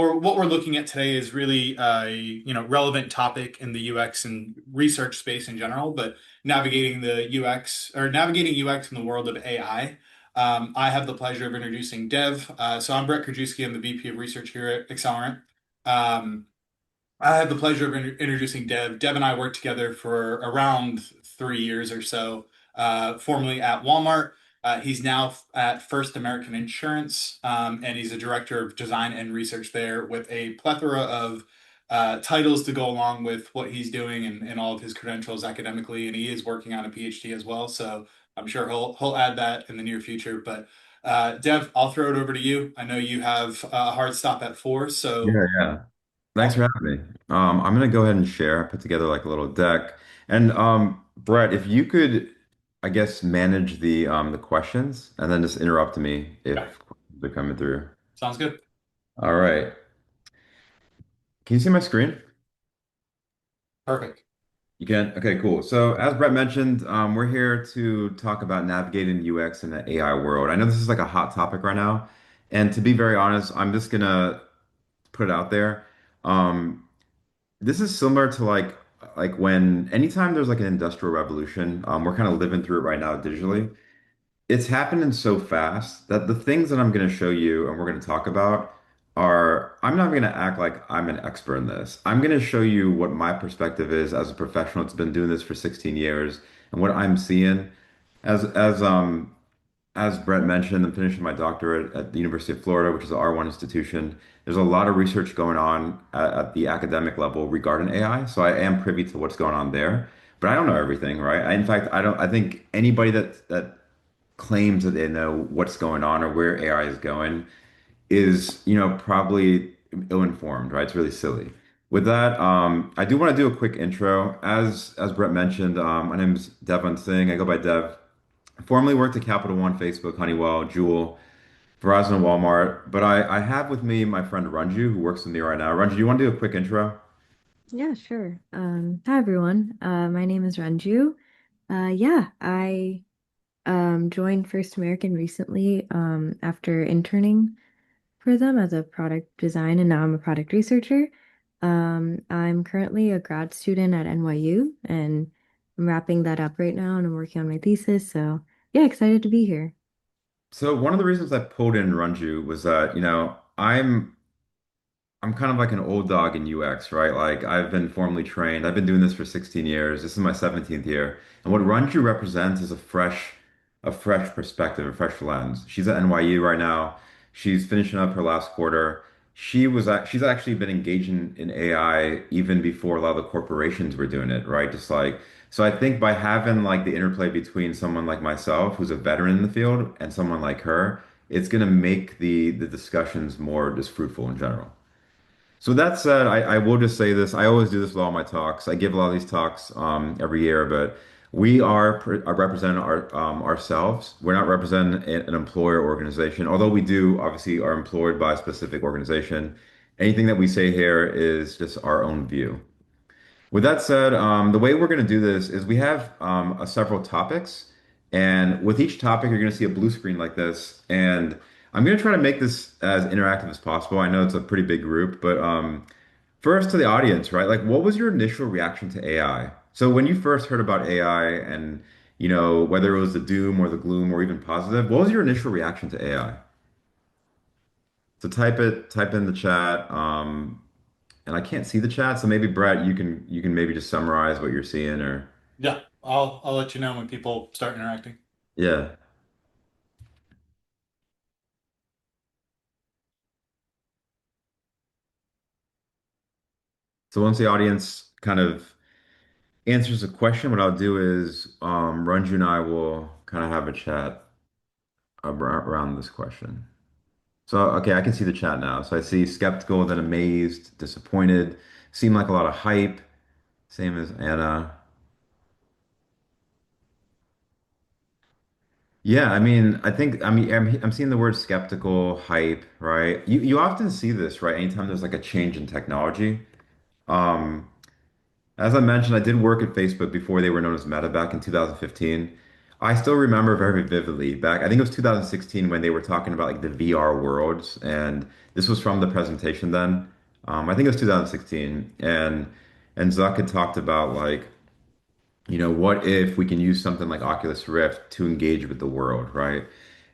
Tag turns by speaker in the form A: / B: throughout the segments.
A: Or what we're looking at today is really relevant topic in the UX and research space in general, but navigating the UX or navigating UX in the world of AI. I have the pleasure of introducing Dev. So I'm Brett Krajewski. I'm the VP of Research here at Accelerant. Um, I have the pleasure of introducing Dev. Dev and I worked together for around 3 years or so, formerly at Walmart. He's now at First American Insurance, and he's a director of design and research there with a plethora of titles to go along with what he's doing and all of his credentials academically. And he is working on a PhD as well. So I'm sure he'll add that in the near future. But Dev, I'll throw it over to you. I know you have a hard stop at 4, so
B: Yeah, yeah. Thanks for
A: awesome.
B: having me. I'm gonna go ahead and share. I put together like a little deck. And Brett, if you could, I guess, manage the questions and then just interrupt me
A: Yeah,
B: if they're coming through.
A: sounds good.
B: All right. Can you see my screen?
A: Perfect.
B: You can? Okay, cool. So as Brett mentioned, we're here to talk about navigating UX in the AI world. I know this is like a hot topic right now. And to be very honest, I'm just gonna put it out there. Um, This is similar to like when anytime there's like an industrial revolution, we're kind of living through it right now digitally. It's happening so fast that the things that I'm going to show you and we're going to talk about are, I'm not going to act like I'm an expert in this. I'm going to show you what my perspective is as a professional that's been doing this for 16 years and what I'm seeing as Brett mentioned, I'm finishing my doctorate at the University of Florida, which is an R1 institution. There's a lot of research going on at the academic level regarding AI, so I am privy to what's going on there. But I don't know everything, right? In fact, I don't. I think anybody that claims that they know what's going on or where AI is going is, probably ill-informed, right? It's really silly. With that, I do want to do a quick intro. As Brett mentioned, my name is Devon Singh. I go by Dev. Formerly worked at Capital One, Facebook, Honeywell, Jewel, Verizon, and Walmart. But I have with me my friend Ranju, who works with me right now. Ranju, do you want to do a quick intro?
C: Yeah, sure. Hi everyone. My name is Ranju. Yeah, I joined First American recently after interning for them as a product design, and now I'm a product researcher. I'm currently a grad student at NYU, and I'm wrapping that up right now, and I'm working on my thesis. So yeah, excited to be here.
B: So one of the reasons I pulled in Ranju was that, I'm kind of like an old dog in UX, right? Like I've been formally trained. I've been doing this for 16 years. This is my 17th year. And what Ranju represents is a fresh perspective, a fresh lens. She's at NYU right now. She's finishing up her last quarter. She's actually been engaging in AI even before a lot of the corporations were doing it, right? Just like so I think by having like the interplay between someone like myself, who's a veteran in the field, and someone like her, it's gonna make the discussions more just fruitful in general. So that said, I will just say this. I always do this with all my talks. I give a lot of these talks every year, but are representing ourselves. We're not representing an employer organization, although we do obviously are employed by a specific organization. Anything that we say here is just our own view. With that said, the way we're going to do this is we have several topics, and with each topic, you're going to see a blue screen like this. And I'm going to try to make this as interactive as possible. I know it's a pretty big group, but first to the audience, right? Like, what was your initial reaction to AI? So when you first heard about AI, and whether it was the doom or the gloom or even positive, what was your initial reaction to AI? So type in the chat. And I can't see the chat, so maybe Brett, you can maybe just summarize what you're seeing or
A: Yeah, I'll let you know when people start interacting.
B: yeah. So once the audience kind of answers a question, what I'll do is Ranju and I will kind of have a chat around this question. So okay, I can see the chat now. So I see skeptical, then amazed, disappointed, seemed like a lot of hype, same as Anna. Yeah, I mean, I'm seeing the word skeptical, hype, right? You often see this, right? Anytime there's like a change in technology. Um, As I mentioned, I did work at Facebook before they were known as Meta back in 2015. I still remember very vividly back, I think it was 2016 when they were talking about like the VR worlds, and this was from the presentation then. I think it was 2016, and Zuck had talked about like, what if we can use something like Oculus Rift to engage with the world, right?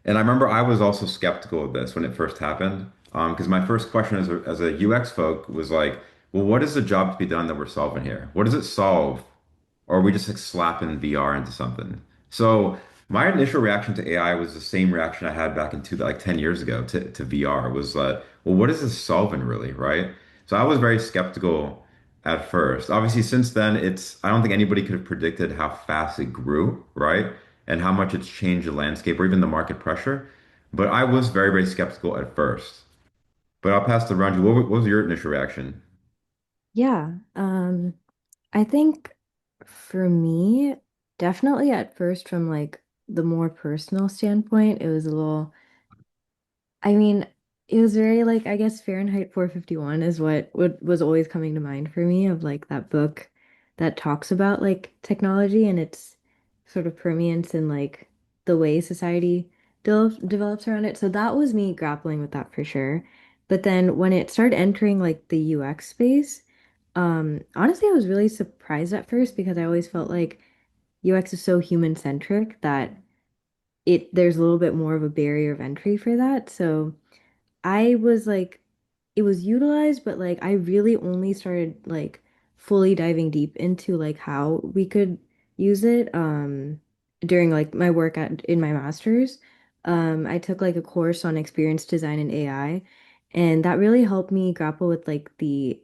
B: And I remember I was also skeptical of this when it first happened, because my first question as a UX folk was like, well, what is the job to be done that we're solving here? What does it solve? Or are we just like slapping VR into something? So my initial reaction to AI was the same reaction I had back in like 10 years ago to VR was well, what is this solving really, right? So I was very skeptical at first. Obviously, since then, I don't think anybody could have predicted how fast it grew, right? And how much it's changed the landscape or even the market pressure. But I was very, very skeptical at first. But I'll pass the round. What was your initial reaction?
C: Yeah, I think for me, definitely at first from like the more personal standpoint, it was a little I mean, it was very like I guess Fahrenheit 451 is what was always coming to mind for me of like that book that talks about like technology and its sort of permeance and like the way society develops around it. So that was me grappling with that for sure. But then when it started entering like the UX space, honestly, I was really surprised at first because I always felt like UX is so human centric that there's a little bit more of a barrier of entry for that. So I was like, it was utilized, but like I really only started like fully diving deep into like how we could use it during like my work in my master's. I took like a course on experience design and AI, and that really helped me grapple with like the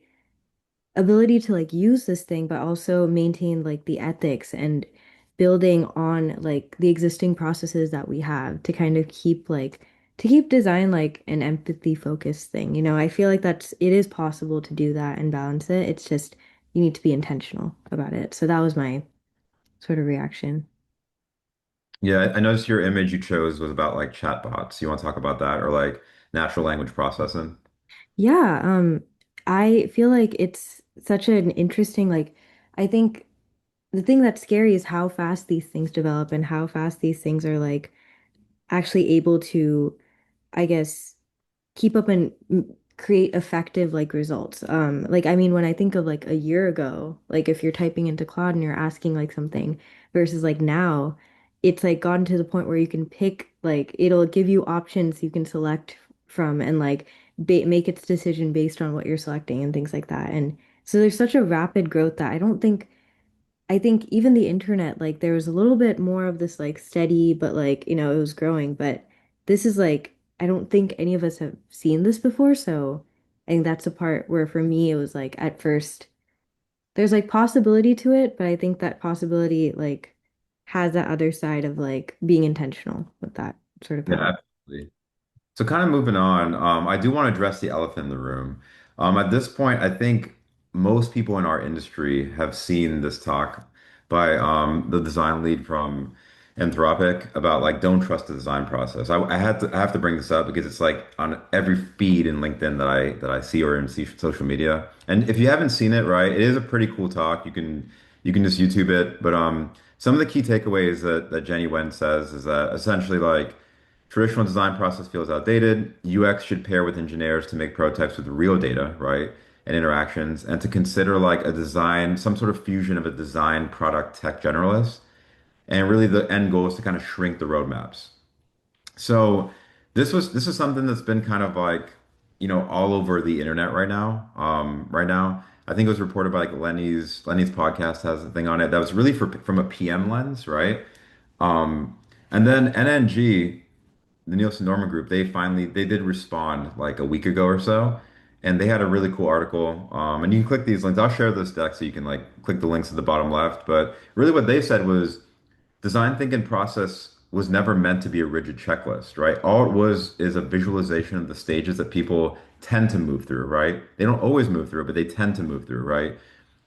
C: ability to like use this thing, but also maintain like the ethics and building on like the existing processes that we have to kind of keep design like an empathy focused thing. I feel like it is possible to do that and balance it. It's just you need to be intentional about it. So that was my sort of reaction.
B: Yeah, I noticed your image you chose was about like chatbots. You want to talk about that or like natural language processing?
C: Yeah, I feel like it's such an interesting like I think the thing that's scary is how fast these things develop and how fast these things are like actually able to, I guess, keep up and create effective like results. Like I mean, when I think of like a year ago, like if you're typing into Claude and you're asking like something versus like now, it's like gotten to the point where you can pick like it'll give you options you can select from and like ba make its decision based on what you're selecting and things like that. And so there's such a rapid growth that I think even the internet, like there was a little bit more of this like steady, but like, it was growing. But this is like, I don't think any of us have seen this before. So I think that's the part where for me, it was like at first, there's like possibility to it, but I think that possibility like has that other side of like being intentional with that sort of power.
B: Yeah, absolutely. So kind of moving on, I do want to address the elephant in the room. At this point, I think most people in our industry have seen this talk by the design lead from Anthropic about like don't trust the design process. I have to bring this up because it's like on every feed in LinkedIn that I see or in social media. And if you haven't seen it, right, it is a pretty cool talk. You can just YouTube it. But some of the key takeaways that Jenny Wen says is that essentially like traditional design process feels outdated. UX should pair with engineers to make prototypes with real data, right? And interactions, and to consider like a design, some sort of fusion of a design product tech generalist. And really the end goal is to kind of shrink the roadmaps. So this is something that's been kind of like, all over the internet right now. Right now. I think it was reported by like Lenny's podcast has a thing on it that was really from a PM lens, right? And then NNG, the Nielsen Norman Group, they did respond like a week ago or so, and they had a really cool article. And you can click these links. I'll share this deck so you can like click the links at the bottom left. But really, what they said was design thinking process was never meant to be a rigid checklist, right? All it was is a visualization of the stages that people tend to move through, right? They don't always move through, but they tend to move through, right?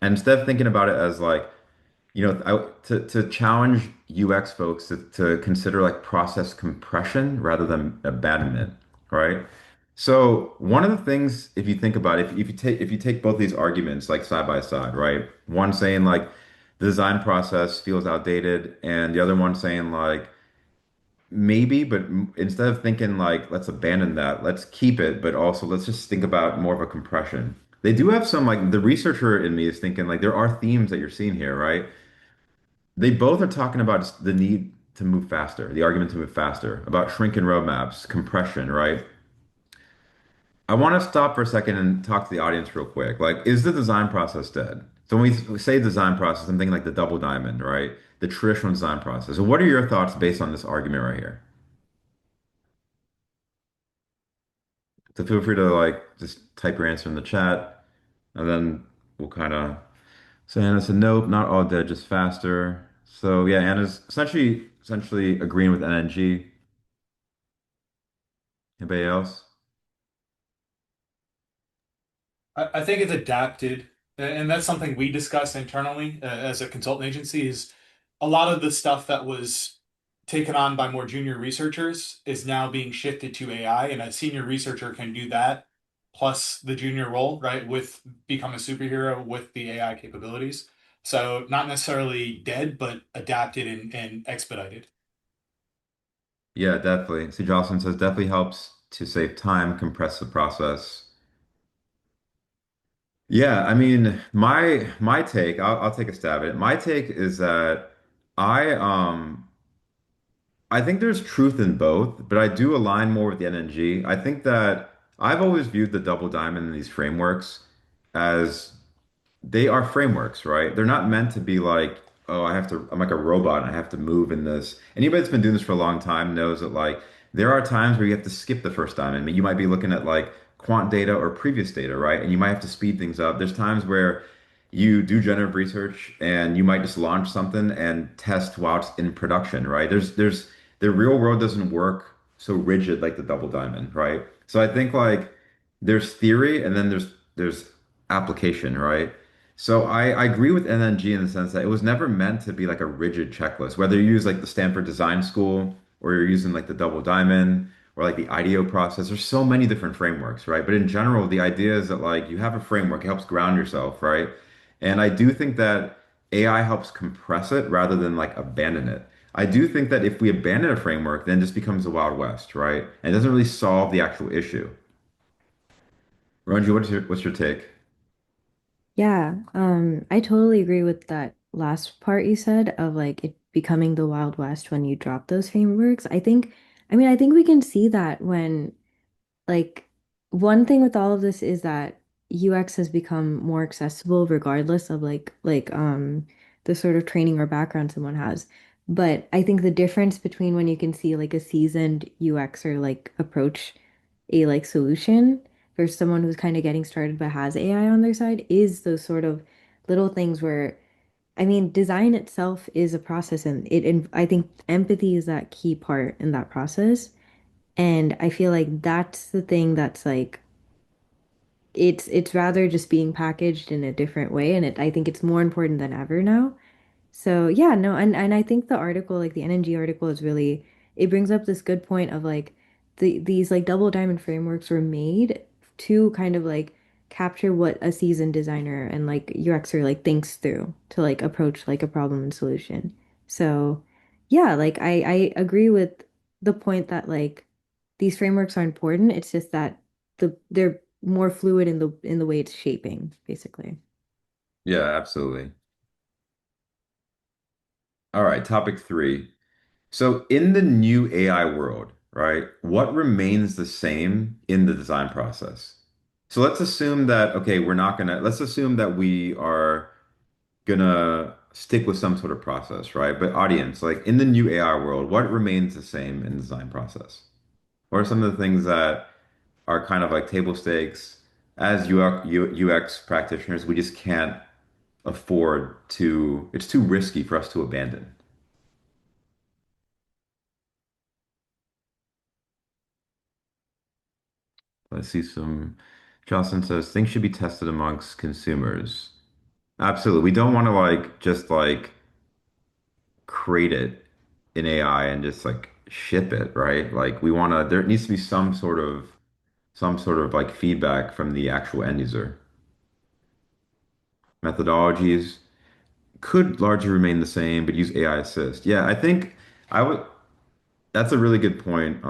B: And instead of thinking about it as like to challenge UX folks to consider like process compression rather than abandonment, right? So one of the things, if you think about it, if you take both these arguments like side by side, right? One saying like the design process feels outdated, and the other one saying like maybe, but instead of thinking like let's abandon that, let's keep it, but also let's just think about more of a compression. They do have some like the researcher in me is thinking like there are themes that you're seeing here, right? They both are talking about the need to move faster, the argument to move faster, about shrinking roadmaps, compression, right? I want to stop for a second and talk to the audience real quick. Like, is the design process dead? So when we say design process, I'm thinking like the double diamond, right? The traditional design process. So what are your thoughts based on this argument right here? So feel free to like just type your answer in the chat, and then we'll kind of. So Anna said, nope, not all dead, just faster. So yeah, Anna's essentially agreeing with NNG. Anybody else?
A: I think it's adapted, and that's something we discuss internally as a consultant agency. Is a lot of the stuff that was taken on by more junior researchers is now being shifted to AI, and a senior researcher can do that plus the junior role, right, with become a superhero with the AI capabilities. So not necessarily dead, but adapted and expedited.
B: Yeah, definitely. See, Jocelyn says definitely helps to save time, compress the process. Yeah, I mean, my take, I'll take a stab at it. My take is that I I think there's truth in both, but I do align more with the NNG. I think that I've always viewed the double diamond in these frameworks as they are frameworks, right? They're not meant to be like, oh, I'm like a robot and I have to move in this. Anybody that's been doing this for a long time knows that like there are times where you have to skip the first time. I mean, you might be looking at like quant data or previous data, right? And you might have to speed things up. There's times where you do generative research and you might just launch something and test while it's in production, right? There's the real world doesn't work so rigid like the double diamond, right? So I think like there's theory and then there's application, right? So I agree with NNG in the sense that it was never meant to be like a rigid checklist. Whether you use like the Stanford Design School or you're using like the Double Diamond or like the IDEO process, there's so many different frameworks, right? But in general, the idea is that like you have a framework, it helps ground yourself, right? And I do think that AI helps compress it rather than like abandon it. I do think that if we abandon a framework, then it just becomes the Wild West, right? And it doesn't really solve the actual issue. Ranju, what's your take?
C: Yeah, I totally agree with that last part you said of like it becoming the Wild West when you drop those frameworks. I think we can see that when like one thing with all of this is that UX has become more accessible regardless of the sort of training or background someone has. But I think the difference between when you can see like a seasoned UX or like approach a like solution versus someone who's kind of getting started but has AI on their side is those sort of little things where design itself is a process and I think empathy is that key part in that process. And I feel like that's the thing that's like it's rather just being packaged in a different way, and I think it's more important than ever now. So yeah, no, and I think the article, like the NNG article, is really it brings up this good point of like these like double diamond frameworks were made to kind of like capture what a seasoned designer and like UXer like thinks through to like approach like a problem and solution. So yeah, like I agree with the point that like these frameworks are important. It's just that they're more fluid in the way it's shaping, basically.
B: Yeah, absolutely. All right, topic three. So in the new AI world, right, what remains the same in the design process? So let's assume that, okay, let's assume that we are gonna stick with some sort of process, right? But audience, like in the new AI world, what remains the same in the design process? What are some of the things that are kind of like table stakes as UX practitioners, we just can't afford to, it's too risky for us to abandon. Let's see some. Jocelyn says things should be tested amongst consumers. Absolutely. We don't want to like just like create it in AI and just like ship it, right? Like we want to, there needs to be some sort of like feedback from the actual end user. Methodologies. could largely remain the same, but use AI assist. Yeah, I think I would. That's a really good point.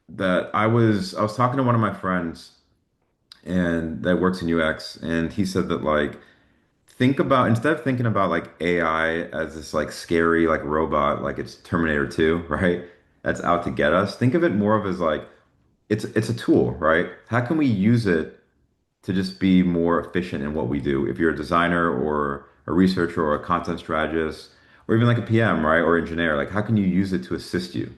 B: That I was talking to one of my friends and that works in UX, and he said that like think about instead of thinking about like AI as this like scary like robot, like it's Terminator 2, right? That's out to get us. Think of it more of as like it's a tool, right? How can we use it to just be more efficient in what we do? If you're a designer or a researcher or a content strategist or even like a PM, right? Or engineer, like how can you use it to assist you?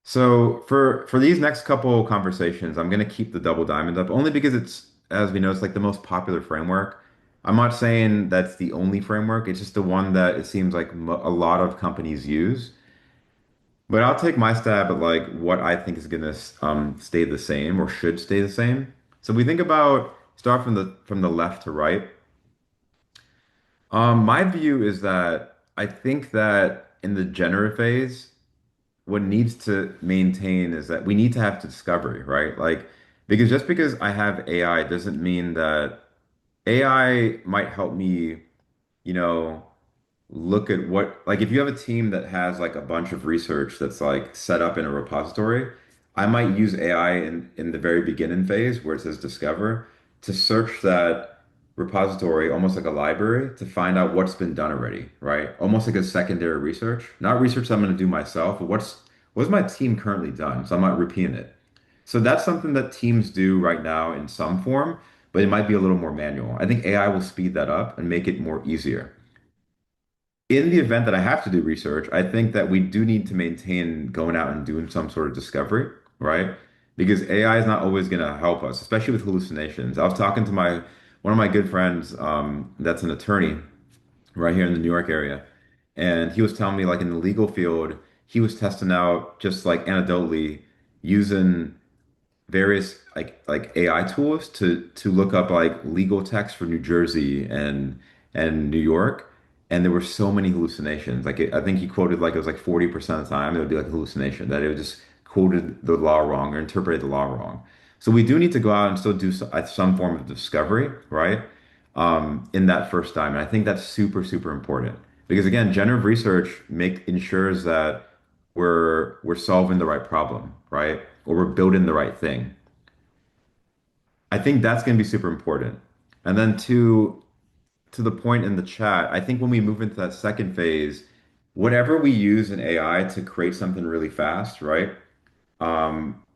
B: So for these next couple conversations, I'm gonna keep the double diamond up only because it's, as we know, it's like the most popular framework. I'm not saying that's the only framework. It's just the one that it seems like a lot of companies use. But I'll take my stab at like what I think is gonna stay the same or should stay the same. So we think about start from the left to right. My view is that I think that in the generative phase, what needs to maintain is that we need to have discovery, right? Like, because just because I have AI doesn't mean that AI might help me, you know, look at what, like, if you have a team that has like a bunch of research that's like set up in a repository, I might use AI in the very beginning phase where it says discover to search that repository almost like a library to find out what's been done already, right? Almost like a secondary research, not research that I'm going to do myself, but what's my team currently done? So I'm not repeating it. So that's something that teams do right now in some form, but it might be a little more manual. I think AI will speed that up and make it more easier. In the event that I have to do research, I think that we do need to maintain going out and doing some sort of discovery, right? Because AI is not always going to help us, especially with hallucinations. I was talking to my one of my good friends, that's an attorney right here in the New York area, and he was telling me like in the legal field, he was testing out just like anecdotally using various like AI tools to look up like legal text for New Jersey and New York, and there were so many hallucinations. Like I think he quoted like it was like 40% of the time it would be like a hallucination that it would just quoted the law wrong or interpreted the law wrong. So we do need to go out and still do some form of discovery, right? In that first time, and I think that's super important because again, generative research make ensures that we're solving the right problem, right? Or we're building the right thing. I think that's going to be super important. And then to the point in the chat, I think when we move into that second phase, whatever we use in AI to create something really fast, right?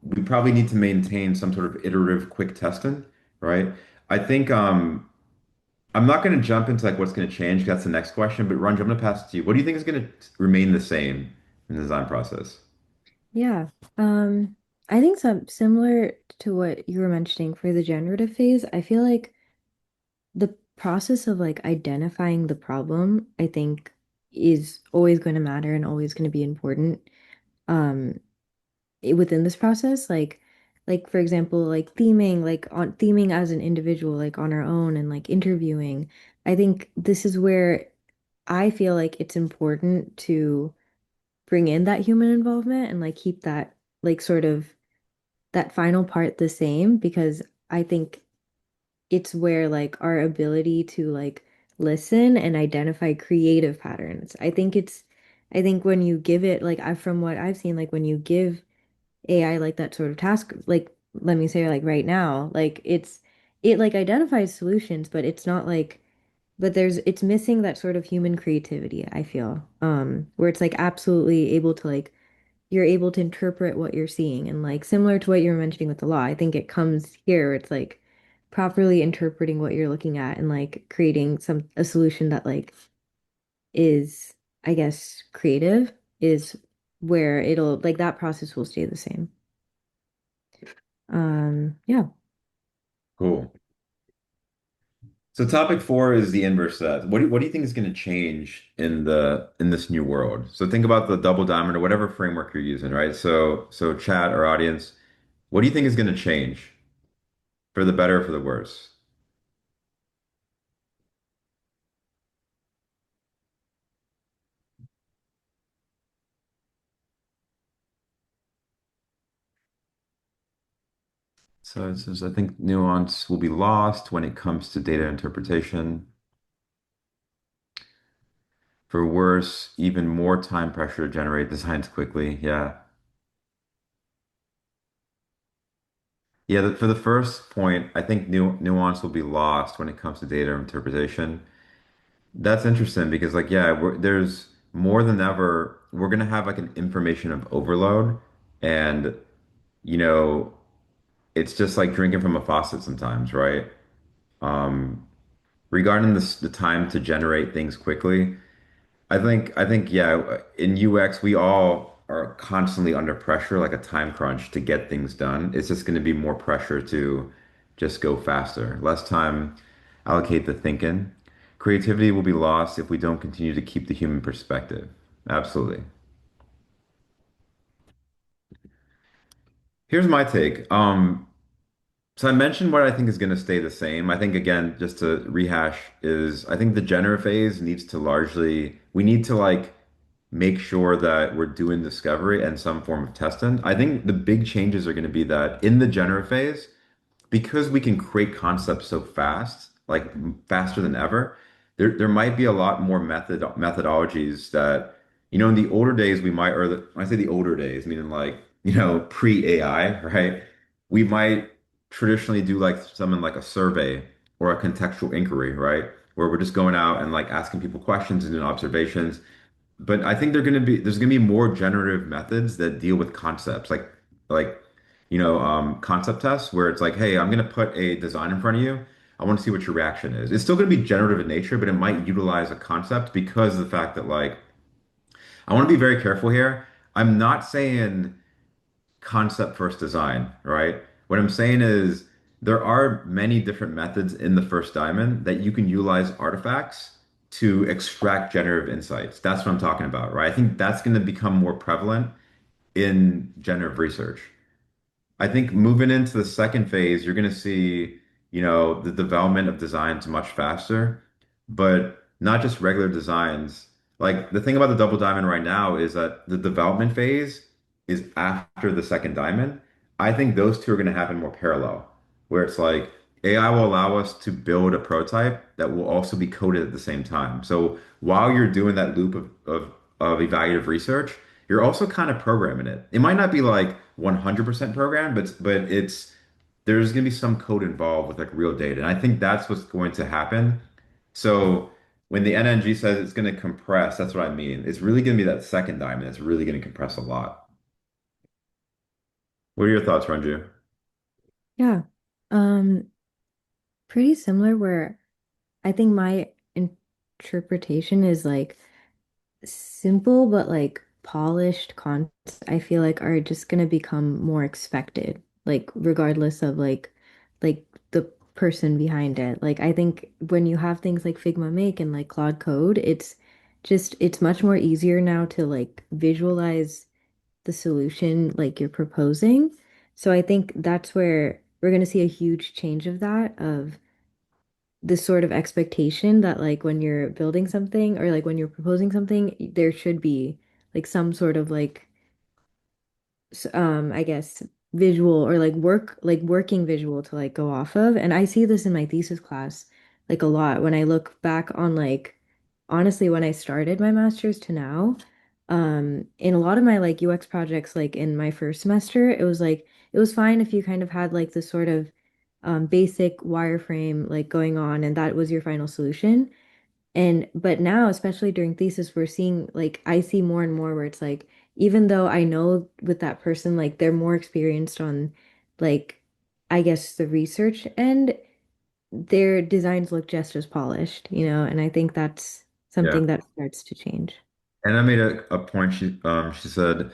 B: We probably need to maintain some sort of iterative quick testing, right? I think I'm not going to jump into like what's going to change. That's the next question. But Ranj, I'm going to pass it to you. What do you think is going to remain the same in the design process?
C: Yeah. Um, I think some similar to what you were mentioning for the generative phase, I feel like the process of like identifying the problem, I think is always going to matter and always going to be important. Um, within this process, like for example, like theming, like on theming as an individual, like on our own and like interviewing. I think this is where I feel like it's important to bring in that human involvement and like keep that like sort of that final part the same because I think it's where like our ability to like listen and identify creative patterns. I think when you give it like I from what I've seen, like when you give AI like that sort of task, like let me say like right now, like it like identifies solutions, but it's not like but it's missing that sort of human creativity, I feel. Where it's like absolutely able to like you're able to interpret what you're seeing and like similar to what you were mentioning with the law, I think it comes here. It's like properly interpreting what you're looking at and like creating some a solution that like is, I guess, creative is where it'll like that process will stay the same. Yeah.
B: Cool. So topic four is the inverse of that. What do you think is going to change in this new world? So think about the double diamond or whatever framework you're using, right? So chat or audience, what do you think is going to change for the better or for the worse? So it says, I think nuance will be lost when it comes to data interpretation. For worse, even more time pressure to generate designs quickly. Yeah. Yeah, for the first point, I think nuance will be lost when it comes to data interpretation. That's interesting because, like, yeah, there's more than ever, we're gonna have like an information of overload, and you know, it's just like drinking from a faucet sometimes, right? Um, Regarding the time to generate things quickly, I think yeah, in UX we all are constantly under pressure, like a time crunch to get things done. It's just going to be more pressure to just go faster, less time allocate to thinking. Creativity will be lost if we don't continue to keep the human perspective. Absolutely. Here's my take. So I mentioned what I think is going to stay the same. I think again, just to rehash, is I think the generative phase needs to largely, we need to like make sure that we're doing discovery and some form of testing. I think the big changes are going to be that in the generative phase, because we can create concepts so fast, like faster than ever, there might be a lot more methodologies that, in the older days we might, when I say the older days, meaning like, pre-AI, right? We might traditionally do like something like a survey or a contextual inquiry, right? Where we're just going out and like asking people questions and doing observations. But I think there's gonna be more generative methods that deal with concepts, like concept tests where it's like, hey, I'm gonna put a design in front of you. I want to see what your reaction is. It's still gonna be generative in nature, but it might utilize a concept because of the fact that like I want to be very careful here. I'm not saying concept first design, right? What I'm saying is there are many different methods in the first diamond that you can utilize artifacts to extract generative insights. That's what I'm talking about, right? I think that's going to become more prevalent in generative research. I think moving into the second phase, you're going to see, the development of designs much faster, but not just regular designs. Like the thing about the double diamond right now is that the development phase is after the second diamond. I think those two are going to happen more parallel, where it's like AI will allow us to build a prototype that will also be coded at the same time. So while you're doing that loop of evaluative research, you're also kind of programming it. It might not be like 100% programmed, but there's going to be some code involved with like real data. And I think that's what's going to happen. So when the NNG says it's going to compress, that's what I mean. It's really going to be that second diamond. It's really going to compress a lot. What are your thoughts, Ranju?
C: Yeah. Um, Pretty similar where I think my interpretation is like simple but like polished concepts I feel like are just gonna become more expected, like regardless of like the person behind it. Like I think when you have things like Figma Make and like Claude Code, it's much more easier now to like visualize the solution like you're proposing. So I think that's where we're gonna see a huge change of that, of this sort of expectation that like when you're building something or like when you're proposing something, there should be like some sort of like I guess visual or like working visual to like go off of. And I see this in my thesis class like a lot when I look back on like honestly when I started my master's to now. In a lot of my like UX projects, like in my first semester, it was like it was fine if you kind of had like this sort of basic wireframe like going on and that was your final solution. And but now, especially during thesis, we're seeing like I see more and more where it's like, even though I know with that person, like they're more experienced on like I guess the research end, their designs look just as polished, and I think that's
B: Yeah.
C: something that starts to change.
B: And I made a point. She said,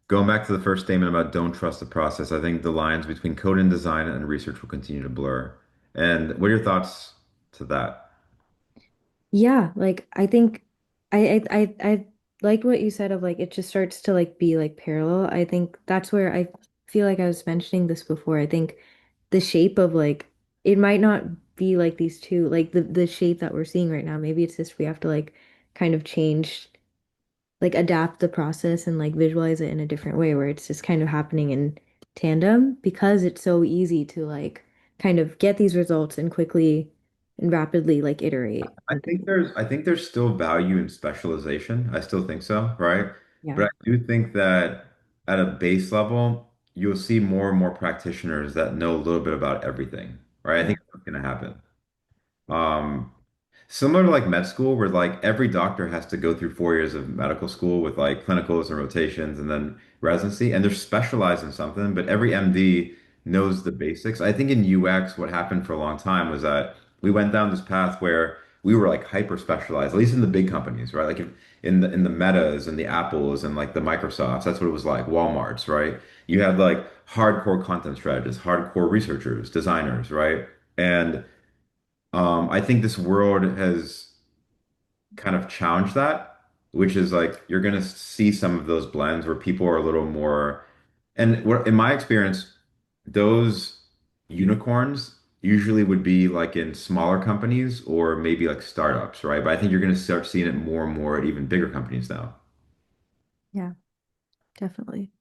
B: going back to the first statement about don't trust the process, I think the lines between code and design and research will continue to blur. And what are your thoughts to that?
C: Yeah, like I think I like what you said of like it just starts to like be like parallel. I think that's where I feel like I was mentioning this before. I think the shape of like it might not be like these two like the shape that we're seeing right now. Maybe it's just we have to like kind of change like adapt the process and like visualize it in a different way where it's just kind of happening in tandem because it's so easy to like kind of get these results and quickly and rapidly like iterate
B: I
C: on
B: think
C: things.
B: there's still value in specialization. I still think so, right?
C: Yeah.
B: But I do think that at a base level, you'll see more and more practitioners that know a little bit about everything, right? I
C: Yeah.
B: think that's going to happen. Um, Similar to like med school, where like every doctor has to go through 4 years of medical school with like clinicals and rotations and then residency, and they're specialized in something, but every MD knows the basics. I think in UX, what happened for a long time was that we went down this path where we were like hyper specialized, at least in the big companies, right? Like in the Metas and the Apples and like the Microsofts, that's what it was like, Walmarts, right? You had like hardcore content strategists, hardcore researchers, designers, right? And I think this world has kind of challenged that, which is like you're gonna see some of those blends where people are a little more, and what in my experience, those unicorns usually would be like in smaller companies or maybe like startups, right? But I think you're gonna start seeing it more and more at even bigger companies now.
C: Yeah, definitely.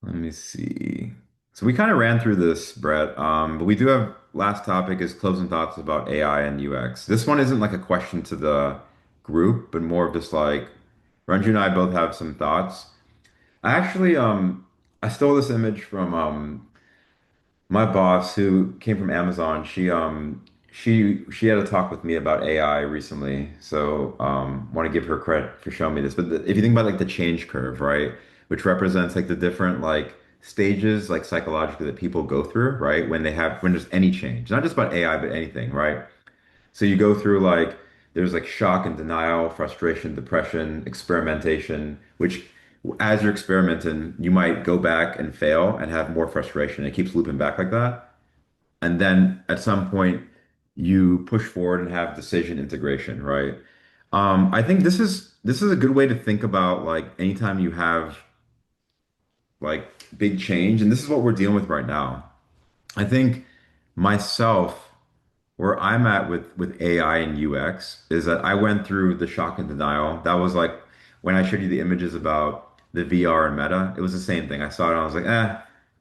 B: Let me see. So we kind of ran through this, Brett, but we do have last topic is closing thoughts about AI and UX. This one isn't like a question to the group, but more of just like Ranju and I both have some thoughts. I actually I stole this image from my boss who came from Amazon. She had a talk with me about AI recently. So want to give her credit for showing me this. But if you think about like the change curve, right, which represents like the different like stages like psychologically that people go through, right, when there's any change, not just about AI, but anything, right? So you go through like there's like shock and denial, frustration, depression, experimentation, which as you're experimenting, you might go back and fail and have more frustration. It keeps looping back like that. And then at some point you push forward and have decision integration, right? I think this is a good way to think about like anytime you have like big change, and this is what we're dealing with right now. I think myself where I'm at with AI and UX is that I went through the shock and denial. That was like when I showed you the images about the VR and Meta, it was the same thing. I saw it and I was like,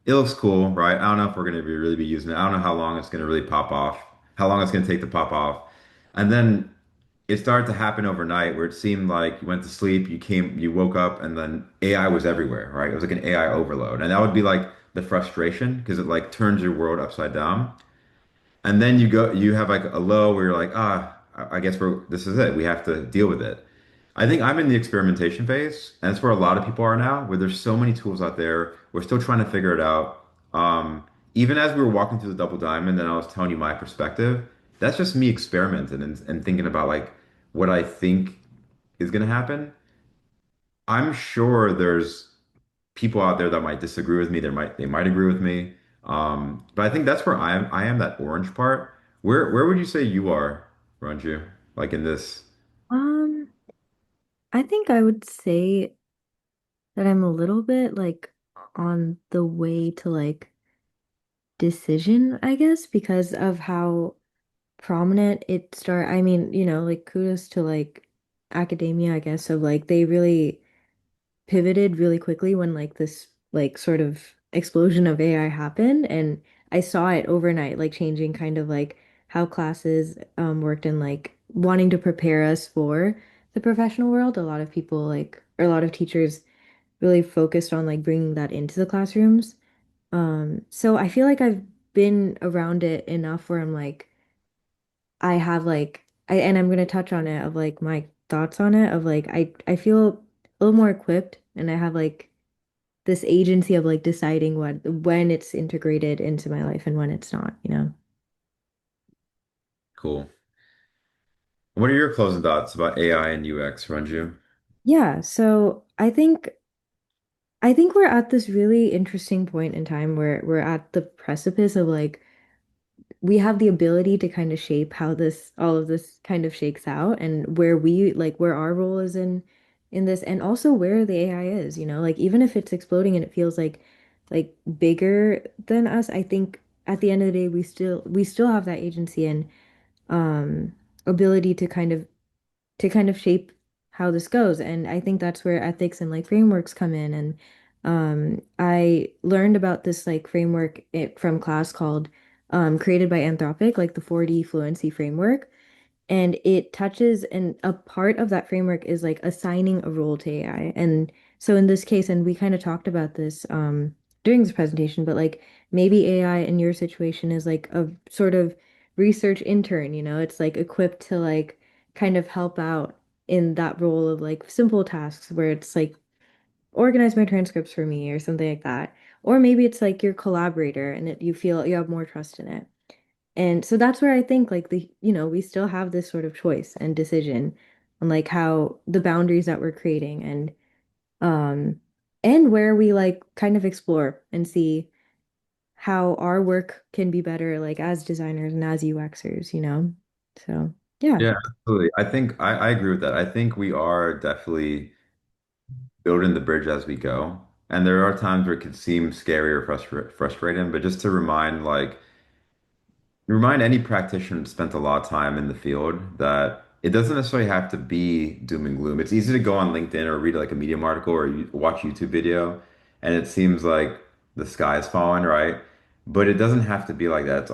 B: it looks cool, right? I don't know if we're gonna be really be using it. I don't know how long it's gonna really pop off, how long it's gonna take to pop off. And then it started to happen overnight where it seemed like you went to sleep, you woke up, and then AI was everywhere, right? It was like an AI overload. And that would be like the frustration because it like turns your world upside down. And then you have like a low where you're like, I guess this is it. We have to deal with it. I think I'm in the experimentation phase, and that's where a lot of people are now, where there's so many tools out there. We're still trying to figure it out. Even as we were walking through the double diamond, and I was telling you my perspective, that's just me experimenting and thinking about like what I think is going to happen. I'm sure there's people out there that might disagree with me. They might agree with me. But I think that's where I am that orange part. Where would you say you are, Ranju? Like in this?
C: Um, I think I would say that I'm a little bit like on the way to like decision, I guess, because of how prominent it start. I mean, like kudos to like academia, I guess, of like they really pivoted really quickly when like this like sort of explosion of AI happened, and I saw it overnight like changing kind of like how classes worked and like wanting to prepare us for the professional world. A lot of people like or a lot of teachers really focused on like bringing that into the classrooms. So I feel like I've been around it enough where I'm like I have like and I'm gonna touch on it of like my thoughts on it of like I feel a little more equipped and I have like this agency of like deciding when it's integrated into my life and when it's not, you know?
B: Cool. What are your closing thoughts about AI and UX, Ranju?
C: Yeah, so I think we're at this really interesting point in time where we're at the precipice of like we have the ability to kind of shape how this all of this kind of shakes out and where we like where our role is in this and also where the AI is, like even if it's exploding and it feels like bigger than us, I think at the end of the day we still have that agency and um ability to kind of shape how this goes. And I think that's where ethics and like frameworks come in I learned about this like framework from class called created by Anthropic, like the 4D fluency framework. And it touches, and a part of that framework is like assigning a role to AI. And so in this case, and we kind of talked about this during this presentation, but like maybe AI in your situation is like a sort of research intern, it's like equipped to like kind of help out in that role of like simple tasks where it's like organize my transcripts for me or something like that. Or maybe it's like your collaborator and you feel you have more trust in it. And so that's where I think like we still have this sort of choice and decision on like how the boundaries that we're creating um and where we like kind of explore and see how our work can be better like as designers and as UXers. So, yeah.
B: Yeah, absolutely. I think I agree with that. I think we are definitely building the bridge as we go. And there are times where it could seem scary or frustrating, but just to remind any practitioner that spent a lot of time in the field that it doesn't necessarily have to be doom and gloom. It's easy to go on LinkedIn or read like a Medium article or watch YouTube video, and it seems like the sky is falling, right? But it doesn't have to be like that.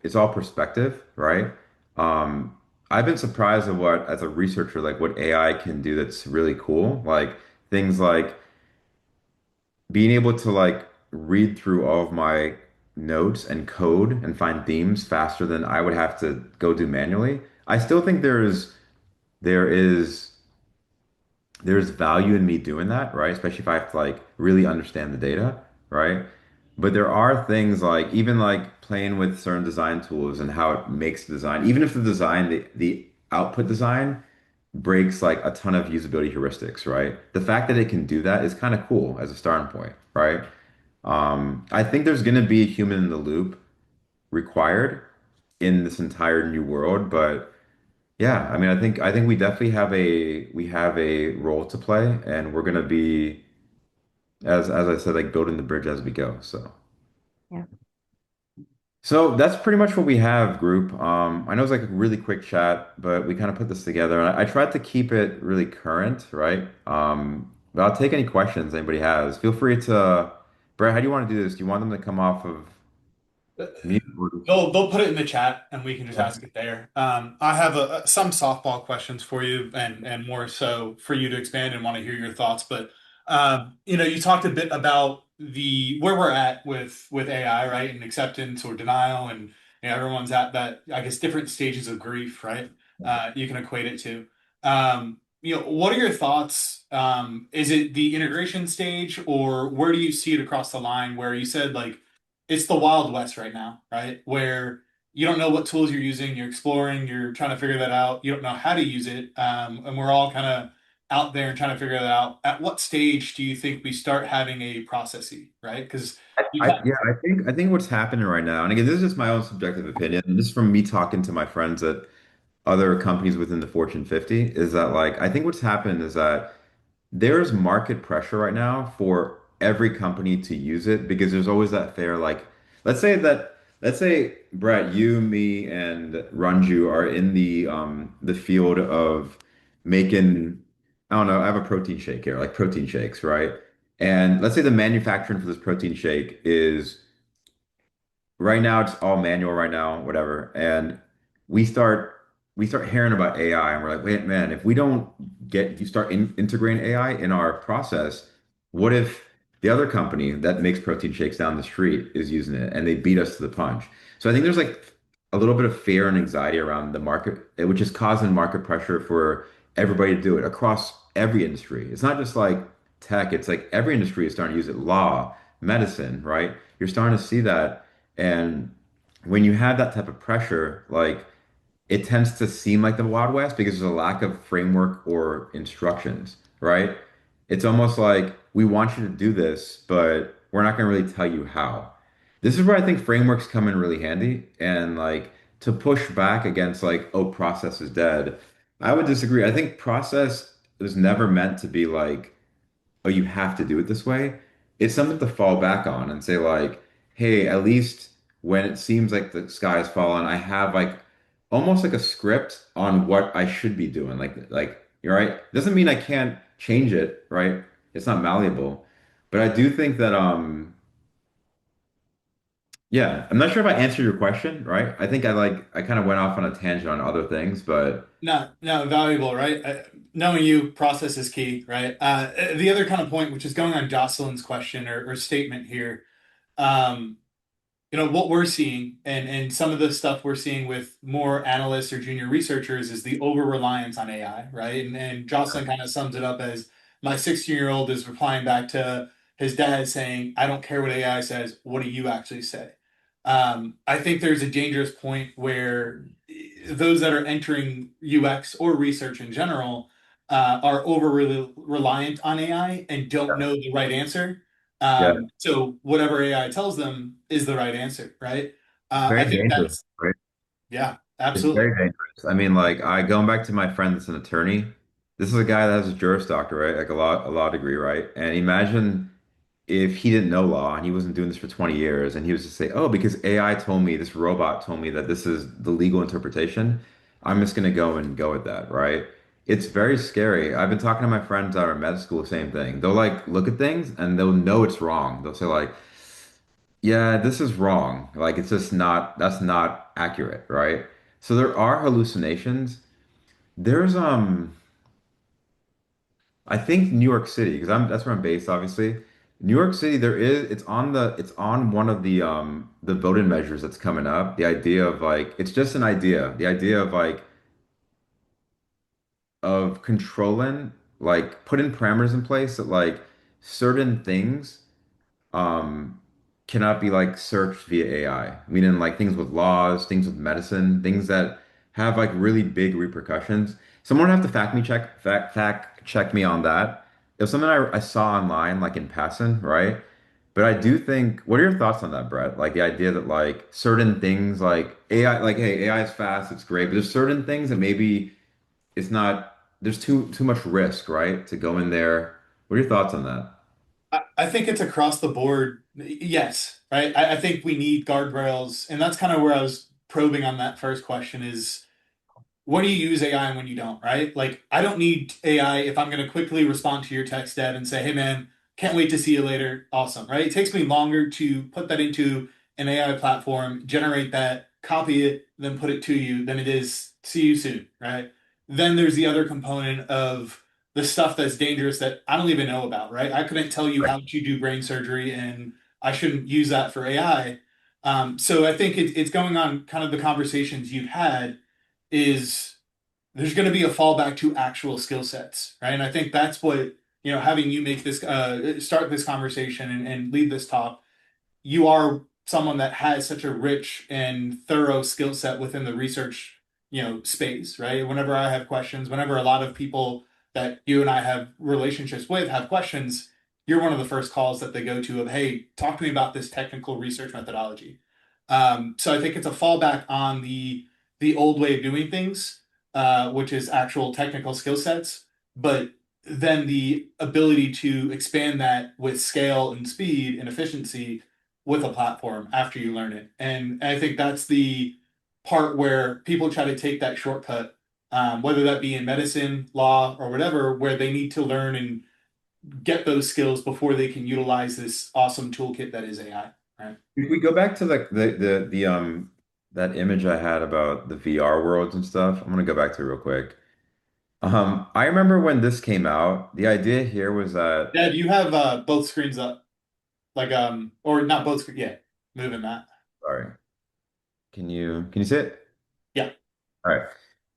B: It's all perspective, right? Um, I've been surprised at what, as a researcher, like what AI can do that's really cool. Like things like being able to like read through all of my notes and code and find themes faster than I would have to go do manually. I still think there is there's value in me doing that, right? Especially if I have to like really understand the data, right? But there are things like even like playing with certain design tools and how it makes the design, even if the output design breaks like a ton of usability heuristics, right? The fact that it can do that is kind of cool as a starting point, right? I think there's going to be a human in the loop required in this entire new world, but yeah, I mean, I think we have a role to play, and we're going to be, as I said, like building the bridge as we go.
C: Yeah.
B: So that's pretty much what we have, group. I know it's like a really quick chat, but we kind of put this together, and I tried to keep it really current, right? But I'll take any questions anybody has. Feel free to, Brett, how do you want to do this? Do you want them to come off of mute?
A: They'll put it in the chat and we can just ask it there. I have some softball questions for you and more so for you to expand and want to hear your thoughts. But you talked a bit about the where we're at with AI, right? And acceptance or denial, and everyone's at that, I guess, different stages of grief, right? You can equate it to. What are your thoughts? Is it the integration stage, or where do you see it across the line? Where you said like it's the Wild West right now, right? Where you don't know what tools you're using, you're exploring, you're trying to figure that out, you don't know how to use it, and we're all kind of out there and trying to figure that out. At what stage do you think we start having a processy, right? Because you can
B: Yeah, I think what's happening right now, and again, this is just my own subjective opinion, and this is from me talking to my friends at other companies within the Fortune 50, is that like I think what's happened is that there's market pressure right now for every company to use it because there's always that fair like let's say Brett, you, me, and Ranju are in the field of making, I don't know, I have a protein shake here, like protein shakes, right? And let's say the manufacturing for this protein shake is right now it's all manual right now, whatever. And we start we start hearing about AI and we're like, wait, man, if we don't get you start integrating AI in our process, what if the other company that makes protein shakes down the street is using it and they beat us to the punch? So I think there's like a little bit of fear and anxiety around the market, which is causing market pressure for everybody to do it across every industry. It's not just like tech, it's like every industry is starting to use it. Law, medicine, right? You're starting to see that. And when you have that type of pressure, like it tends to seem like the Wild West because there's a lack of framework or instructions, right? It's almost like we want you to do this, but we're not going to really tell you how. This is where I think frameworks come in really handy and like to push back against like, oh, process is dead. I would disagree. I think process was never meant to be like, oh, you have to do it this way. It's something to fall back on and say like, hey, at least when it seems like the sky is falling, I have like almost like a script on what I should be doing. Like you're right. Doesn't mean I can't change it, right? It's not malleable. But I do think that yeah, I'm not sure if I answered your question, right? I think I kind of went off on a tangent on other things, but
A: No, no, valuable, right? Knowing you, process is key, right? The other kind of point, which is going on Jocelyn's question or statement here, um, what we're seeing and some of the stuff we're seeing with more analysts or junior researchers is the over reliance on AI, right? And Jocelyn kind of sums it up as my 16-year-old is replying back to his dad saying, I don't care what AI says, what do you actually say? I think there's a dangerous point where those that are entering UX or research in general are over reliant on AI and don't know the right answer.
B: yeah,
A: So whatever AI tells them is the right answer, right? I
B: very
A: think
B: dangerous,
A: that's,
B: right?
A: yeah,
B: It's
A: absolutely.
B: very dangerous. I mean, like I going back to my friend that's an attorney. This is a guy that has a Juris Doctor, right? Like a law degree, right? And imagine if he didn't know law and he wasn't doing this for 20 years and he was to say, oh, because AI told me, this robot told me that this is the legal interpretation, I'm just going to go and go with that, right? It's very scary. I've been talking to my friends that are in med school, same thing. They'll like look at things and they'll know it's wrong. They'll say like, yeah, this is wrong. Like it's just not, that's not accurate, right? So there are hallucinations. There's I think New York City, because that's where I'm based, obviously. New York City, there is it's on one of the voting measures that's coming up. The idea of like it's just an idea. The idea of like of controlling, like putting parameters in place that like certain things um cannot be like searched via AI. Meaning like things with laws, things with medicine, things that have like really big repercussions. Someone would have to fact check me on that. It was something I saw online, like in passing, right? But I do think, what are your thoughts on that, Brett? Like the idea that like certain things like AI, like hey, AI is fast, it's great, but there's certain things that maybe it's not, there's too much risk, right? To go in there. What are your thoughts on that?
A: I think it's across the board. Yes, right. I think we need guardrails, and that's kind of where I was probing on that first question is when do you use AI and when you don't, right? Like, I don't need AI if I'm going to quickly respond to your text, Deb, and say, hey, man, can't wait to see you later. Awesome, right? It takes me longer to put that into an AI platform, generate that, copy it, then put it to you than it is see you soon, right? Then there's the other component of the stuff that's dangerous that I don't even know about, right? I couldn't tell you how to do brain surgery and I shouldn't use that for AI. So I think it's going on kind of the conversations you've had is there's going to be a fallback to actual skill sets, right? And I think that's what, having you make this, start this conversation and lead this talk, you are someone that has such a rich and thorough skill set within the research, space, right? Whenever I have questions, whenever a lot of people that you and I have relationships with have questions, you're one of the first calls that they go to of, hey, talk to me about this technical research methodology. So I think it's a fallback on the old way of doing things, which is actual technical skill sets, but then the ability to expand that with scale and speed and efficiency with a platform after you learn it. And I think that's the part where people try to take that shortcut, whether that be in medicine, law, or whatever, where they need to learn and get those skills before they can utilize this awesome toolkit that is AI, right?
B: If we go back to like the that image I had about the VR worlds and stuff, I'm gonna go back to it real quick. I remember when this came out, the idea here was that
A: Dad, you have both screens up, like or not both screens, yeah, moving that.
B: sorry, can you see it?
A: Yeah.
B: All right.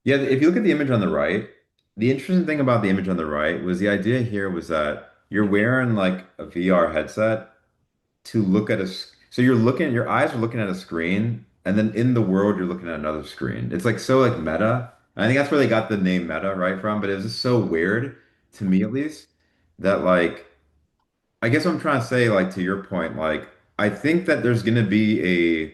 B: Yeah, if you look at the image on the right, the interesting thing about the image on the right was the idea here was that you're wearing like a VR headset to look at so you're looking, your eyes are looking at a screen, and then in the world you're looking at another screen. It's like so like meta. I think that's where they got the name meta right from, but it was just so weird to me at least that like I guess what I'm trying to say, like to your point, like I think that there's gonna be a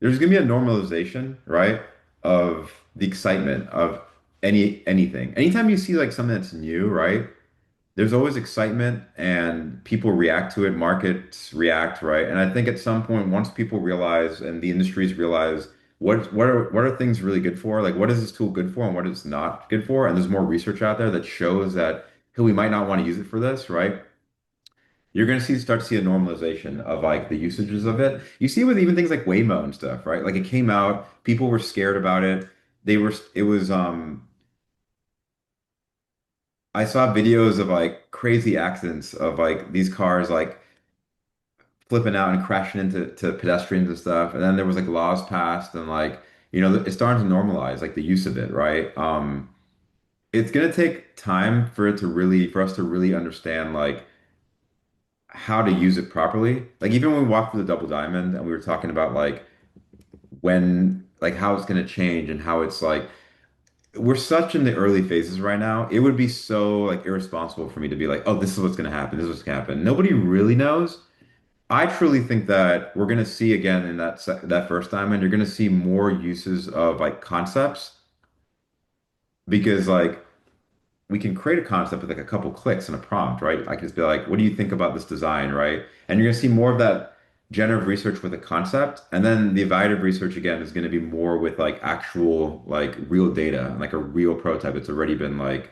B: normalization, right, of the excitement of anything. Anytime you see like something that's new, right? There's always excitement and people react to it, markets react, right? And I think at some point, once people realize and the industries realize what are things really good for, like what is this tool good for and what is not good for, and there's more research out there that shows that hey, we might not want to use it for this, right? you're going to start to see a normalization of like the usages of it. You see with even things like Waymo and stuff, right? Like it came out, people were scared about it. It was I saw videos of like crazy accidents of like these cars like flipping out and crashing into pedestrians and stuff. And then there was like laws passed and like, it's starting to normalize like the use of it, right? It's gonna take time for us to really understand like how to use it properly. Like even when we walked through the double diamond and we were talking about like like how it's gonna change and how it's like we're such in the early phases right now. It would be so like irresponsible for me to be like, oh, this is what's gonna happen. This is what's gonna happen. Nobody really knows. I truly think that we're going to see again in that first diamond, you're going to see more uses of like concepts because like we can create a concept with like a couple clicks and a prompt, right? I can just be like, what do you think about this design, right? And you're going to see more of that generative research with a concept, and then the evaluative research again is going to be more with like actual like real data, like a real prototype. It's already been like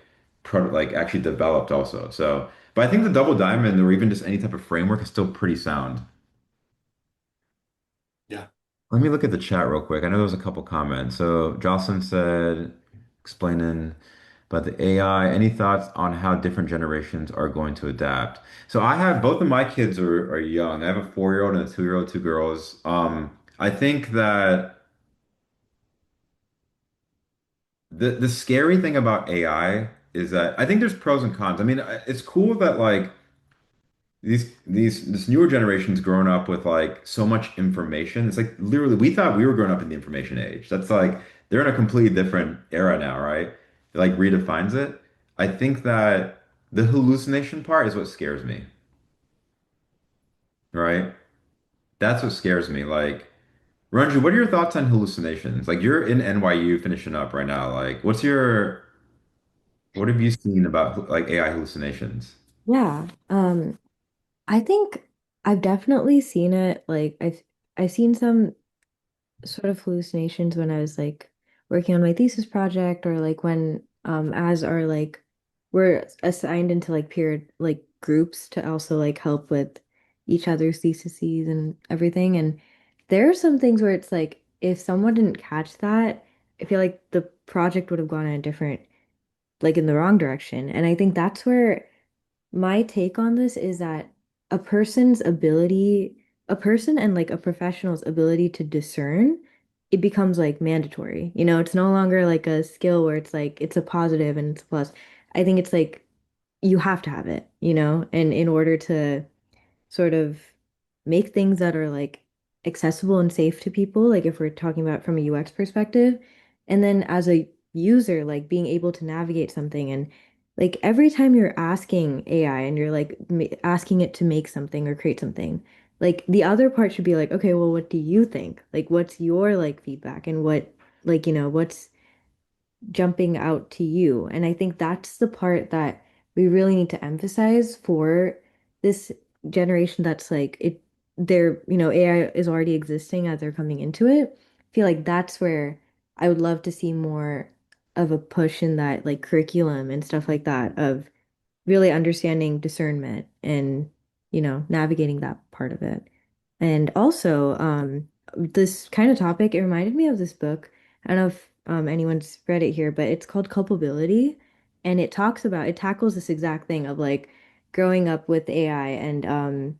B: like actually developed also. So, but I think the double diamond or even just any type of framework is still pretty sound.
A: Yeah.
B: Let me look at the chat real quick. I know there was a couple comments. So Jocelyn said, explaining about the AI, any thoughts on how different generations are going to adapt? So I have both of my kids are young. I have a 4-year-old and a 2-year-old, two girls. I think that the scary thing about AI is that I think there's pros and cons. I mean, it's cool that like this newer generation's grown up with like so much information. It's like literally we thought we were growing up in the information age. That's like they're in a completely different era now, right? It like redefines it. I think that the hallucination part is what scares me, right? That's what scares me. Like, Ranju, what are your thoughts on hallucinations? Like you're in NYU finishing up right now. Like, what have you seen about like AI hallucinations?
C: Yeah. I think I've definitely seen it. Like I've seen some sort of hallucinations when I was like working on my thesis project or like when as our like we're assigned into like peer like groups to also like help with each other's theses and everything. And there are some things where it's like if someone didn't catch that, I feel like the project would have gone in a different like in the wrong direction. And I think that's where my take on this is that a person's ability, a person and like a professional's ability to discern, it becomes like mandatory. You know, it's no longer like a skill where it's like it's a positive and it's a plus. I think it's like you have to have it, you know, and in order to sort of make things that are like accessible and safe to people, like if we're talking about from a UX perspective, and then as a user, like being able to navigate something and like every time you're asking AI and you're like asking it to make something or create something, like the other part should be like, okay, well, what do you think? Like, what's your like feedback and what, like, you know, what's jumping out to you. And I think that's the part that we really need to emphasize for this generation that's like it they're, you know, AI is already existing as they're coming into it. I feel like that's where I would love to see more of a push in that like curriculum and stuff like that of really understanding discernment and, you know, navigating that part of it. And also, this kind of topic, it reminded me of this book. I don't know if anyone's read it here, but it's called Culpability. And it tackles this exact thing of like growing up with AI and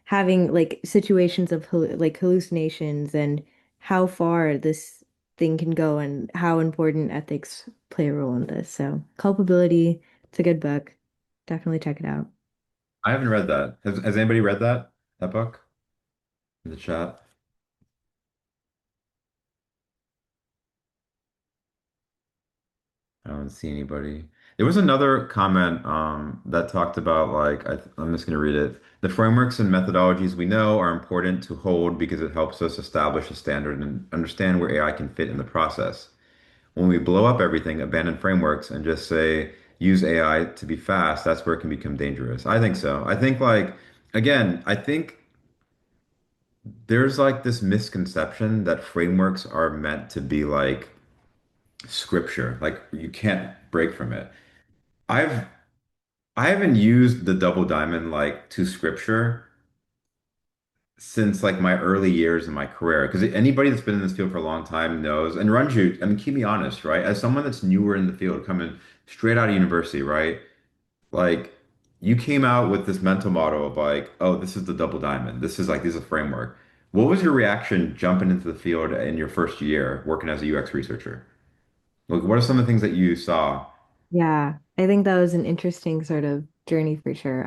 C: having like situations of like hallucinations and how far this thing can go and how important ethics play a role in this. So, Culpability, it's a good book. Definitely check it out.
B: I haven't read that. Has anybody read that book in the chat? I don't see anybody. There was another comment that talked about like I'm just going to read it. The frameworks and methodologies we know are important to hold because it helps us establish a standard and understand where AI can fit in the process. When we blow up everything, abandon frameworks, and just say use AI to be fast, that's where it can become dangerous. I think so. I think like again, I think there's like this misconception that frameworks are meant to be like scripture, like you can't break from it. I've I haven't used the double diamond like to scripture since like my early years in my career. Because anybody that's been in this field for a long time knows, and Ranju, I mean, keep me honest, right? As someone that's newer in the field, coming straight out of university, right? Like you came out with this mental model of like, oh, this is the double diamond. This is a framework. What was your reaction jumping into the field in your first year working as a UX researcher? Like, what are some of the things that you saw?
C: Yeah, I think that was an interesting sort of journey for sure.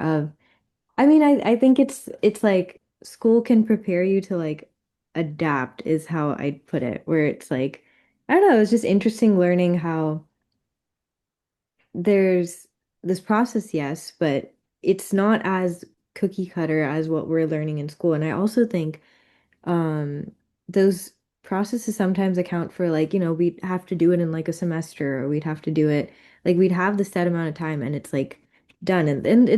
C: I mean, I think it's like school can prepare you to like adapt is how I'd put it, where it's like, I don't know, it's just interesting learning how there's this process, yes, but it's not as cookie cutter as what we're learning in school. And I also think um those processes sometimes account for like, we'd have to do it in like a semester or we'd have to do it like we'd have the set amount of time and it's like done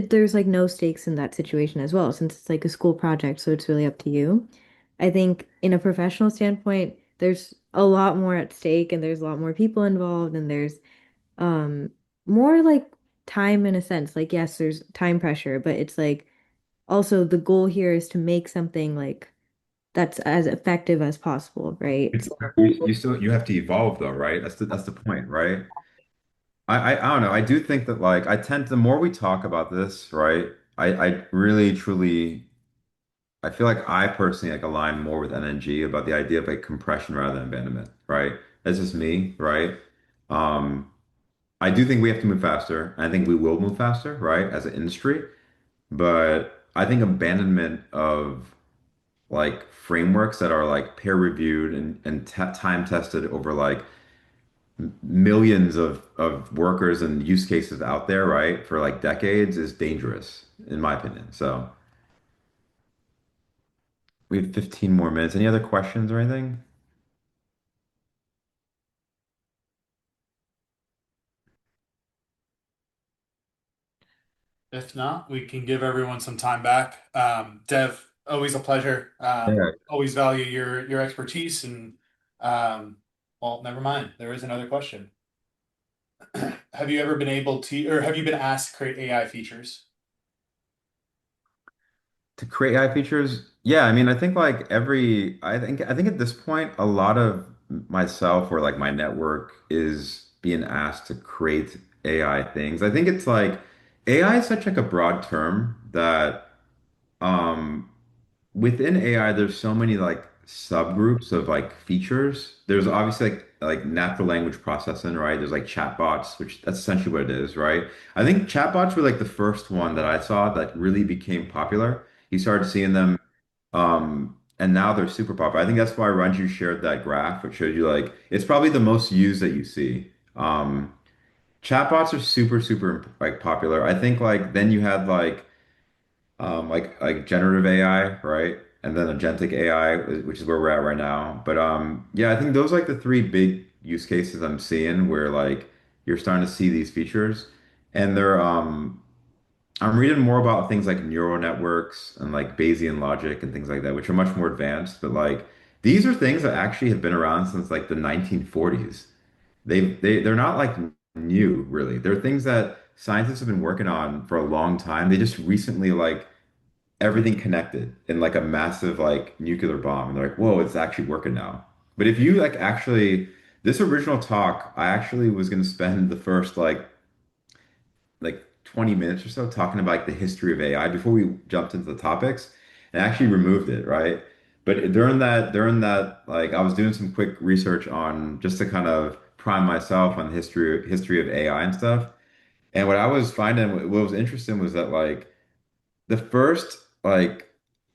C: there's like no stakes in that situation as well since it's like a school project, so it's really up to you. I think in a professional standpoint, there's a lot more at stake and there's a lot more people involved and there's um more like time in a sense. Like yes, there's time pressure, but it's like also the goal here is to make something like that's as effective as possible, right? So,
B: You still you have to evolve though, right? That's the point, right? I don't know. I do think that like I tend the more we talk about this, right? I really truly I feel like I personally like align more with NNG about the idea of like compression rather than abandonment, right? That's just me, right? Um, I do think we have to move faster. I think we will move faster, right, as an industry. But I think abandonment of like frameworks that are like peer reviewed and time tested over like millions of workers and use cases out there, right, for like decades is dangerous, in my opinion. So we have 15 more minutes. Any other questions or anything?
A: If not, we can give everyone some time back. Dev, always a pleasure.
B: Yeah.
A: Always value your expertise and well, never mind. There is another question. Have you ever been able to, or have you been asked to create AI features?
B: To create AI features, yeah, I mean, I think like I think at this point, a lot of myself or like my network is being asked to create AI things. I think it's like AI is such like a broad term that um within AI, there's so many like subgroups of like features. There's obviously like natural language processing, right? There's like chatbots, which that's essentially what it is, right? I think chatbots were like the first one that I saw that really became popular. You started seeing them, and now they're super popular. I think that's why Ranju shared that graph, which showed you like it's probably the most used that you see. Chatbots are super like popular. I think like then you had like generative AI, right? And then agentic AI, which is where we're at right now. But yeah, I think those are like the three big use cases I'm seeing where like you're starting to see these features. And they're I'm reading more about things like neural networks and like Bayesian logic and things like that, which are much more advanced. But like these are things that actually have been around since like the 1940s. They're not like new, really. They're things that scientists have been working on for a long time. They just recently like everything connected in like a massive like nuclear bomb. And they're like, whoa, it's actually working now. But if you like actually, this original talk, I actually was going to spend the first like 20 minutes or so talking about like the history of AI before we jumped into the topics and actually removed it, right? But during that, like I was doing some quick research on just to kind of prime myself on the history of AI and stuff. And what I was finding, what was interesting was that like the first like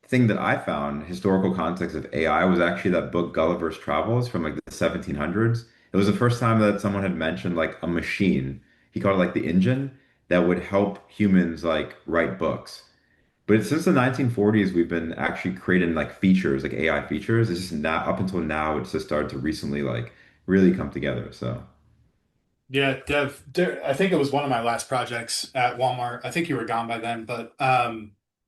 B: thing that I found historical context of AI was actually that book Gulliver's Travels from like the 1700s. It was the first time that someone had mentioned like a machine. He called it like the engine that would help humans like write books. But since the 1940s, we've been actually creating like features, like AI features. It's just now up until now, it's just started to recently like really come together. So
A: Yeah, I think it was one of my last projects at Walmart. I think you were gone by then, but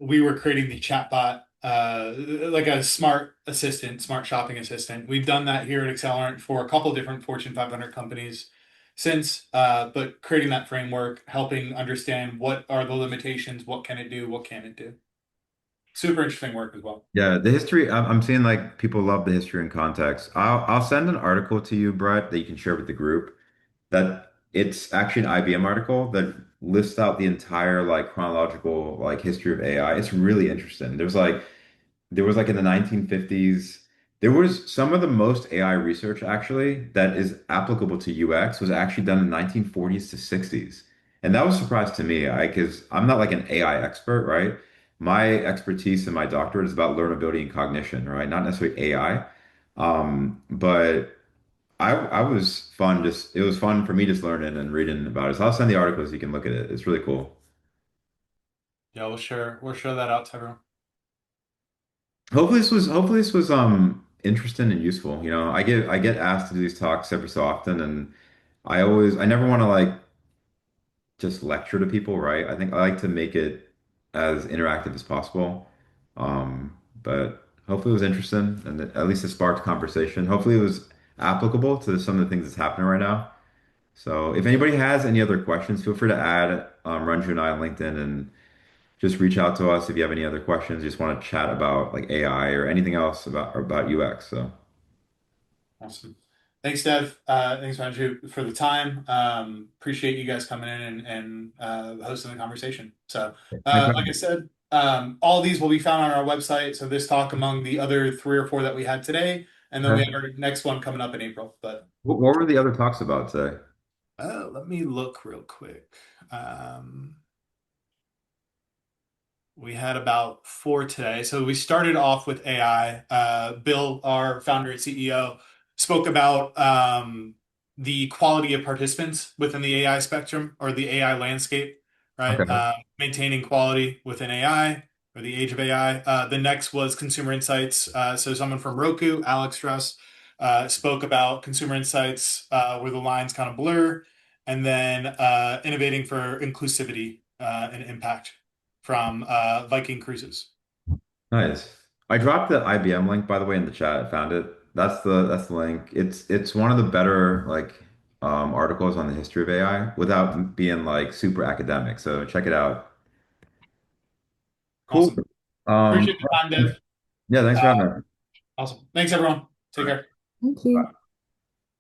A: we were creating the chatbot, like a smart assistant, smart shopping assistant. We've done that here at Accelerant for a couple different Fortune 500 companies. since, but creating that framework, helping understand what are the limitations, what can it do, what can it do. Super interesting work as well.
B: Yeah, the history, I'm seeing like people love the history and context. I'll send an article to you, Brett, that you can share with the group. That it's actually an IBM article that lists out the entire like chronological like history of AI. It's really interesting. There was like in the 1950s, there was some of the most AI research actually that is applicable to UX was actually done in the 1940s to 60s. And that was a surprise to me, because I'm not like an AI expert, right? My expertise in my doctorate is about learnability and cognition, right? Not necessarily AI. But I was fun just it was fun for me just learning and reading about it. So I'll send the articles, you can look at it. It's really cool.
A: Yeah, we'll share that out to everyone.
B: Hopefully this was interesting and useful. You know, I get asked to do these talks every so often, and I never want to like just lecture to people, right? I think I like to make it as interactive as possible. But hopefully it was interesting and at least it sparked conversation. Hopefully it was applicable to some of the things that's happening right now. So if anybody has any other questions, feel free to add Ranju and I on LinkedIn and just reach out to us if you have any other questions. You just want to chat about like AI or anything else about UX. So
A: Awesome. Thanks, Dev. Thanks, Manju, for the time. Appreciate you guys coming in and hosting the conversation. So,
B: thanks,
A: like I
B: man.
A: said, all these will be found on our website. So this talk among the other three or four that we had today, and then we have
B: Okay.
A: our next one coming up in April. But
B: What were the other talks about today?
A: let me look real quick. Um, We had about four today. So we started off with AI. Bill, our founder and CEO, spoke about the quality of participants within the AI spectrum or the AI landscape, right?
B: Okay.
A: Maintaining quality within AI or the age of AI. The next was consumer insights. So someone from Roku, Alex Strauss, spoke about consumer insights where the lines kind of blur, and then innovating for inclusivity and impact from Viking Cruises.
B: Nice. I dropped the IBM link by the way in the chat. I found it. That's the link. It's one of the better like articles on the history of AI without being like super academic. So check it out. Cool.
A: Awesome.
B: Um,
A: Appreciate the time, Dev.
B: yeah, thanks
A: Uh,
B: for having me.
A: awesome. Thanks, everyone.
B: All
A: Take
B: right.
A: care.
C: Thank you.